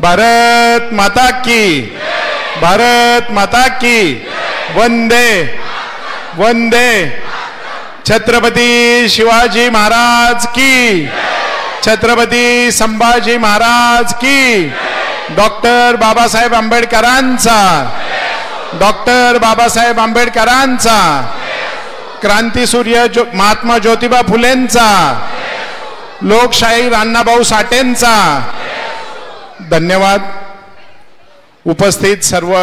भारत माता की, भारत माता की, वंदे वंदे। छत्रपती शिवाजी महाराज की, छत्रपती संभाजी महाराज की, डॉक्टर बाबासाहेब आंबेडकरांचा, डॉक्टर बाबासाहेब आंबेडकरांचा, क्रांतीसूर्य महात्मा ज्योतिबा फुलेंचा, लोकशाहीर अण्णाभाऊ साठेंचा। धन्यवाद। उपस्थित सर्व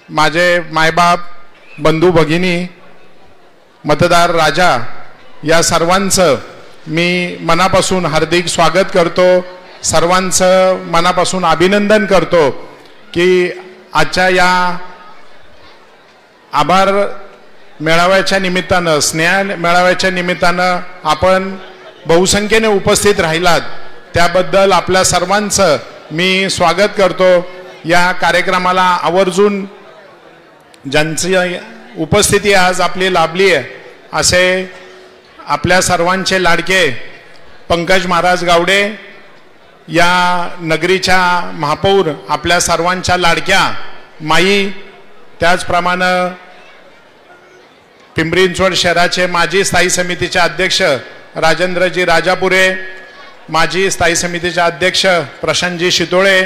माझे मायबाप, बंधू भगिनी, मतदार राजा या सर्वांचं मी मनापासून हार्दिक स्वागत करतो, सर्वांचं मनापासून अभिनंदन करतो की आजच्या या आभार मेळाव्याच्या निमित्तानं, स्नेह मेळाव्याच्या निमित्तानं आपण बहुसंख्येने उपस्थित राहिलात, त्याबद्दल आपल्या सर्वांचं मी स्वागत करतो। या कार्यक्रमाला आवर्जून ज्यांची उपस्थिती आज आपली लाभली आहे असे आपल्या सर्वांचे लाडके पंकज महाराज गावडे, या नगरीच्या महापौर, आपल्या सर्वांच्या लाडक्या माई, त्याचप्रमाणे पिंपरी चिंचवड शहराचे माजी स्थायी समितीचे अध्यक्ष राजेंद्रजी राजापुरे, माजी स्थायी समितीचे अध्यक्ष प्रशांतजी शितोळे,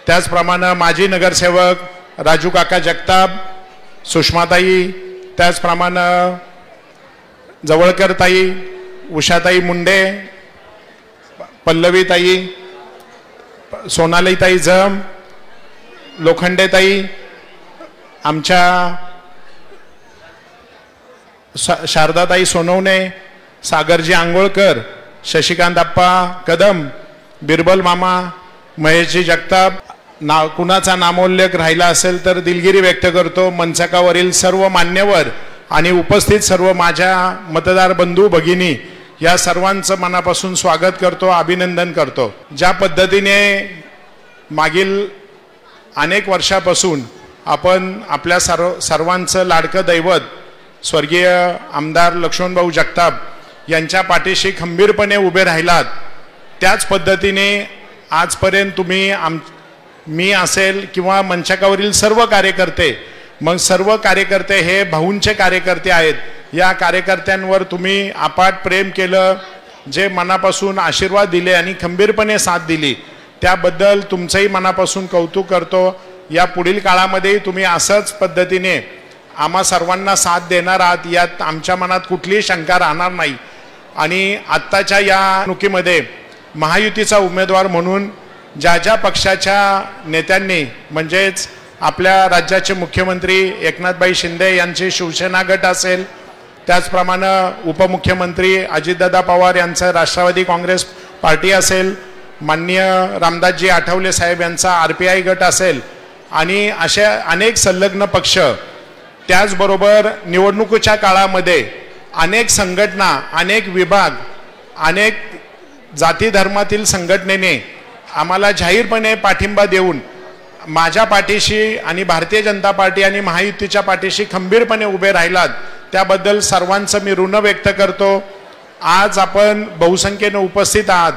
त्याचप्रमाणे माजी नगरसेवक राजू काका जगताप, सुषमाताई, त्याचप्रमाणे जवळकरताई, उषाताई मुंडे, पल्लवीताई, सोनालीताई जम, लोखंडेताई, आमच्या शारदाताई सोनवणे, सागरजी आंघोळकर, शशिकांत अप्पा कदम, बिरबल मामा, महेशजी जगताप, कुणाचा नामोल्लेख राहिला असेल तर दिलगिरी व्यक्त करतो। मंचकावरील सर्व मान्यवर आणि उपस्थित सर्व माझ्या मतदार बंधू भगिनी या सर्वांचं मनापासून स्वागत करतो, अभिनंदन करतो। ज्या पद्धतीने मागील अनेक वर्षापासून आपण आपल्या सर्वांचं लाडकं दैवत स्वर्गीय आमदार लक्ष्मणभाऊ जगताप यांच्या पाठीशी खंबीरपणे उभे राहिलात, त्याच पद्धतीने आजपर्यंत तुम्ही मी असेल किंवा मंचकावरील सर्व कार्यकर्ते, मग सर्व कार्यकर्ते हे भाऊंचे कार्यकर्ते आहेत, या कार्यकर्त्यांवर तुम्ही अपाट प्रेम केलं, जे मनापासून आशीर्वाद दिले आणि खंबीरपणे साथ दिली, त्याबद्दल तुमचंही मनापासून कौतुक करतो। या पुढील काळामध्ये तुम्ही असंच पद्धतीने आम्हा सर्वांना साथ देणार आहात, यात आमच्या मनात कुठलीही शंका राहणार नाही। आणि आत्ताच्या या निवडणुकीमध्ये महायुतीचा उमेदवार म्हणून ज्या ज्या पक्षाच्या नेत्यांनी, म्हणजेच आपल्या राज्याचे मुख्यमंत्री एकनाथभाई शिंदे यांची शिवसेना गट असेल, त्याचप्रमाणे उपमुख्यमंत्री अजितदादा पवार यांचं राष्ट्रवादी काँग्रेस पार्टी असेल, माननीय रामदासजी आठवले साहेब यांचा RPI गट असेल, आणि असे अनेक संलग्न पक्ष, त्याचबरोबर निवडणुकीच्या काळामध्ये अनेक संघटना, अनेक विभाग, अनेक जाती धर्मातील संघटनेने आम्हाला जाहीरपणे पाठिंबा देऊन माझ्या पाठीशी आणि भारतीय जनता पार्टी आणि महायुतीच्या पाठीशी खंबीरपणे उभे राहिलात, त्याबद्दल सर्वांचं मी ऋण व्यक्त करतो। आज आपण बहुसंख्येने उपस्थित आहात,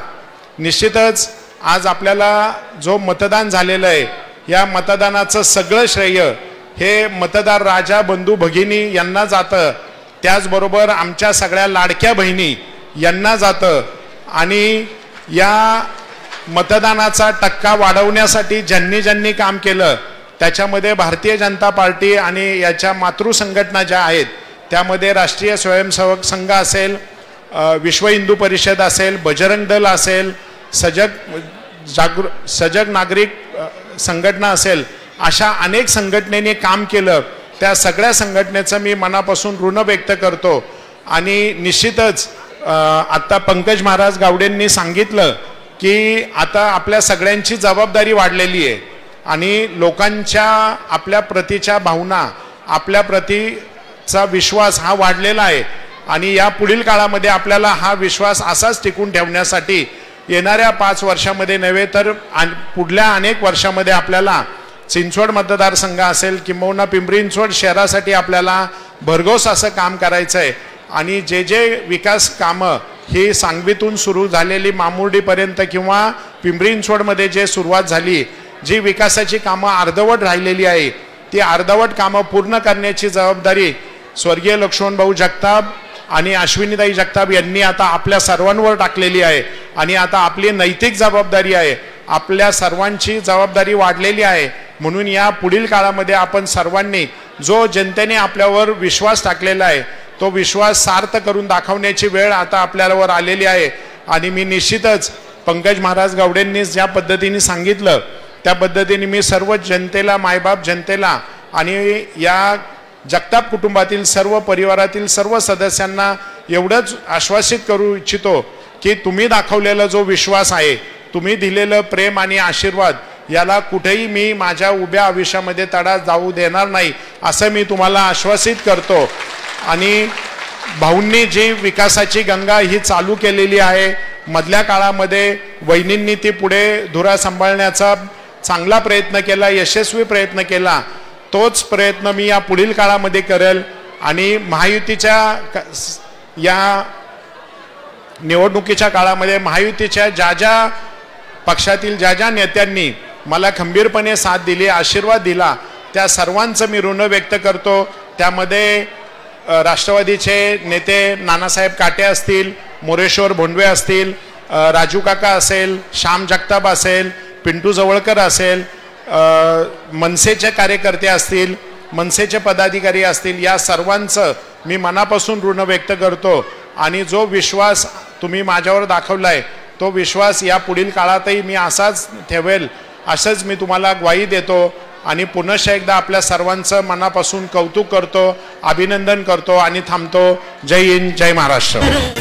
निश्चितच आज आपल्याला जो मतदान झालेलं आहे, या मतदानाचं सगळं श्रेय हे मतदार राजा बंधू भगिनी यांना जातं, त्याचबरोबर आमच्या सगळ्या लाडक्या बहिणी यांना जातं। आणि या मतदानाचा टक्का वाढवण्यासाठी ज्यांनी ज्यांनी काम केलं, त्याच्यामध्ये भारतीय जनता पार्टी आणि याच्या मातृ संघटना ज्या आहेत, त्यामध्ये राष्ट्रीय स्वयंसेवक संघ असेल, विश्व हिंदू परिषद असेल, बजरंग दल असेल, सजग नागरिक संघटना असेल, अशा अनेक संघटनेने काम केलं। त्या सगळ्या संघटनेचं मी मनापासून ऋण व्यक्त करतो। आणि निश्चितच आता पंकज महाराज गावडेंनी सांगितलं की आता आपल्या सगळ्यांची जबाबदारी वाढलेली आहे आणि लोकांच्या आपल्या प्रतीच्या भावना, आपल्या प्रतीचा विश्वास हा वाढलेला आहे। आणि या पुढील काळामध्ये आपल्याला हा विश्वास असाच टिकून ठेवण्यासाठी येणाऱ्या 5 वर्षामध्ये नव्हे तर पुढल्या अनेक वर्षामध्ये आपल्याला चिंचवड मतदारसंघ असेल किंवा पिंपरी चिंचवड शहरासाठी आपल्याला भरघोस असं काम करायचं आहे। आणि जे जे विकास कामं ही सांगवीतून सुरू झालेली मामुर्डीपर्यंत किंवा पिंपरी चिंचवडमध्ये जे सुरुवात झाली, जी विकासाची कामं अर्धवट राहिलेली आहे, ती अर्धवट कामं पूर्ण करण्याची जबाबदारी स्वर्गीय लक्ष्मणभाऊ जगताप आणि अश्विनीताई जगताप यांनी आता आपल्या सर्वांवर टाकलेली आहे. आणि आता आपली नैतिक जबाबदारी आहे, आपल्या सर्वांची जबाबदारी वाढलेली आहे. म्हणून या पुढील काळामध्ये आपण सर्वांनी जो जनतेने आपल्यावर विश्वास टाकलेला आहे तो विश्वास सार्थ करून दाखवण्याची वेळ आता आपल्यावर आलेली आहे. आणि मी निश्चितच पंकज महाराज गावडेंनी ज्या पद्धतीने सांगितलं त्या पद्धतीने मी सर्व जनतेला, मायबाप जनतेला आणि या जगताप कुटुंबातील सर्व परिवारातील सर्व सदस्यांना एवढंच आश्वासित करू इच्छितो की तुम्ही दाखवलेला जो विश्वास आहे, तुम्ही दिलेलं प्रेम आणि आशीर्वाद याला कुठेही मी माझ्या उभ्या आयुष्यामध्ये तडा जाऊ देणार नाही असं मी तुम्हाला आश्वासित करतो. आणि भाऊंनी जी विकासाची गंगा ही चालू केलेली आहे, मधल्या काळामध्ये वहिनींनी ती पुढे धुरा सांभाळण्याचा चांगला प्रयत्न केला, यशस्वी प्रयत्न केला. तोच प्रयत्न मी या पुढील काळामध्ये करेल. आणि महायुतीच्या या निवडणुकीच्या काळामध्ये महायुतीच्या ज्या पक्षातील ज्या नेत्यांनी मला खंबीरपणे साथ दिली, आशीर्वाद दिला, त्या सर्वांचं मी ऋण व्यक्त करतो. त्यामध्ये राष्ट्रवादीचे नेते नानासाहेब काटे असतील, मोरेश्वर भोंडवे असतील, राजू काका असेल, श्याम जगताप असेल, पिंटू जवळकर असेल, मनसेचे कार्यकर्ते असतील, मनसेचे पदाधिकारी असतील, या सर्वांचं मी मनापासून ऋण व्यक्त करतो. आणि जो विश्वास तुम्ही माझ्यावर दाखवलाय तो विश्वास या पुढील काळातही मी असाच ठेवेल असंच मी तुम्हाला ग्वाही देतो. आणि पुनश्च एकदा आपल्या सर्वांचं मनापासून कौतुक करतो, अभिनंदन करतो आणि थांबतो. जय हिंद, जय महाराष्ट्र.